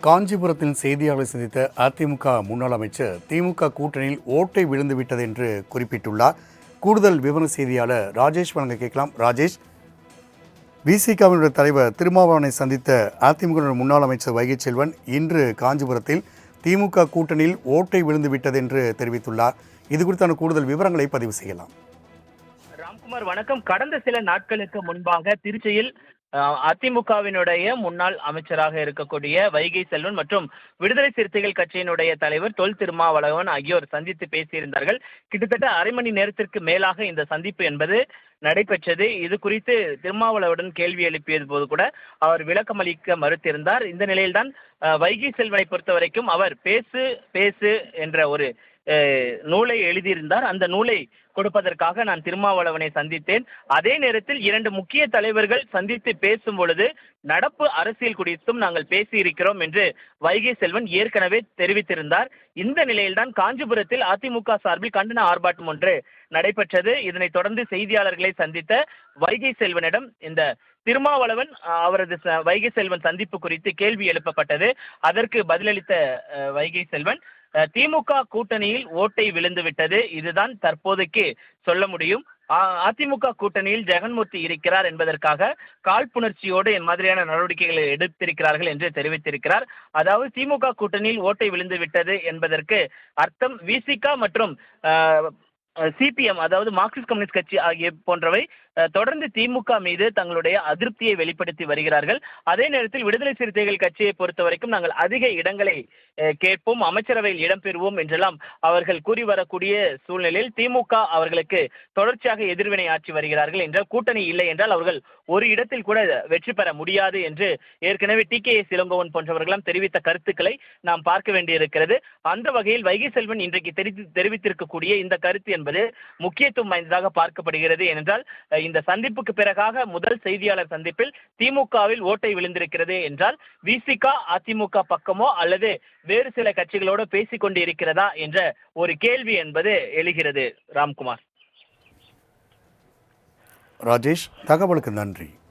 காஞ்சிபுரத்தில் செய்தியாளர்களை சந்தித்த அதிமுக முன்னாள் அமைச்சர் திமுக கூட்டணியில் ஓட்டை விழுந்துவிட்டது என்று குறிப்பிட்டுள்ளார். கூடுதல் விவர செய்தியாளர் ராஜேஷ் வழங்க கேட்கலாம். ராஜேஷ், விசிகாவினுடைய தலைவர் திருமாவளவனை சந்தித்த அதிமுக முன்னாள் அமைச்சர் வைகை செல்வன் இன்று காஞ்சிபுரத்தில் திமுக கூட்டணியில் ஓட்டை விழுந்துவிட்டது என்று தெரிவித்துள்ளார். இது குறித்தான கூடுதல் விவரங்களை பதிவு செய்யலாம். ராம்குமார், வணக்கம். கடந்த சில நாட்களுக்கு முன்பாக திருச்சியில் அதிமுகவினுடைய முன்னாள் அமைச்சராக இருக்கக்கூடிய வைகை செல்வன் மற்றும் விடுதலை சிறுத்தைகள் கட்சியினுடைய தலைவர் தொல் திருமாவளவன் ஆகியோர் சந்தித்து பேசியிருந்தார்கள். கிட்டத்தட்ட அரை மணி நேரத்திற்கு மேலாக இந்த சந்திப்பு என்பது நடைபெற்றது. இது குறித்து திருமாவளவனுடன் கேள்வி எழுப்பியது போது கூட அவர் விளக்கமளிக்க மறுத்திருந்தார். இந்த நிலையில்தான் வைகை செல்வனை பொறுத்த வரைக்கும் அவர் பேசு பேசு என்ற ஒரு நூலை எழுதியிருந்தார். அந்த நூலை கொடுப்பதற்காக நான் திருமாவளவனை சந்தித்தேன். அதே நேரத்தில் இரண்டு முக்கிய தலைவர்கள் சந்தித்து பேசும் பொழுது நடப்பு அரசியல் குறித்தும் நாங்கள் பேசியிருக்கிறோம் என்று வைகை செல்வன் ஏற்கனவே தெரிவித்திருந்தார். இந்த நிலையில்தான் காஞ்சிபுரத்தில் அதிமுக சார்பில் கண்டன ஆர்ப்பாட்டம் ஒன்று நடைபெற்றது. இதனைத் தொடர்ந்து செய்தியாளர்களை சந்தித்த வைகை செல்வனிடம் இந்த திருமாவளவன் அவரது வைகை செல்வன் சந்திப்பு குறித்து கேள்வி எழுப்பப்பட்டது. அதற்கு பதிலளித்த வைகை செல்வன், திமுக கூட்டணியில் ஓட்டை விழுந்து விட்டது, இதுதான் தற்போதைக்கு சொல்ல முடியும். அதிமுக கூட்டணியில் ஜெகன்மூர்த்தி இருக்கிறார் என்பதற்காக காழ்ப்புணர்ச்சியோடு என் மாதிரியான நடவடிக்கைகளை எடுத்திருக்கிறார்கள் என்று தெரிவித்திருக்கிறார். அதாவது திமுக கூட்டணியில் ஓட்டை விழுந்து விட்டது என்பதற்கு அர்த்தம் விசிக மற்றும் சிபிஎம், அதாவது மார்க்சிஸ்ட் கம்யூனிஸ்ட் கட்சி ஆகிய போன்றவை தொடர்ந்து திமுக மீது தங்களுடைய அதிருப்தியை வெளிப்படுத்தி வருகிறார்கள். அதே நேரத்தில் விடுதலை சிறுத்தைகள் கட்சியை பொறுத்த வரைக்கும் நாங்கள் அதிக இடங்களை கேட்போம், அமைச்சரவையில் இடம்பெறுவோம் என்றெல்லாம் அவர்கள் கூறி வரக்கூடிய சூழ்நிலையில் திமுக அவர்களுக்கு தொடர்ச்சியாக எதிர்வினை ஆற்றி வருகிறார்கள் என்றால் கூட்டணி இல்லை என்றால் அவர்கள் ஒரு இடத்தில் கூட வெற்றி பெற முடியாது என்று ஏற்கனவே TKS இளங்கோவன் போன்றவர்களும் தெரிவித்த கருத்துக்களை நாம் பார்க்க வேண்டியிருக்கிறது. அந்த வகையில் வைகை செல்வன் இன்றைக்கு தெரிவித்திருக்கக்கூடிய இந்த கருத்து என்பது முக்கியத்துவம் வாய்ந்ததாக பார்க்கப்படுகிறது. ஏனென்றால் இந்த சந்திப்புக்கு பிறகாக முதல் செய்தியாளர் சந்திப்பில் திமுகவில் ஓட்டை விழுந்திருக்கிறது என்றால் விசிக அதிமுக பக்கமோ அல்லது வேறு சில கட்சிகளோடு பேசிக் கொண்டு இருக்கிறதா என்ற ஒரு கேள்வி என்பது எழுகிறது. ராம்குமார். ராஜேஷ், தகவலுக்கு நன்றி.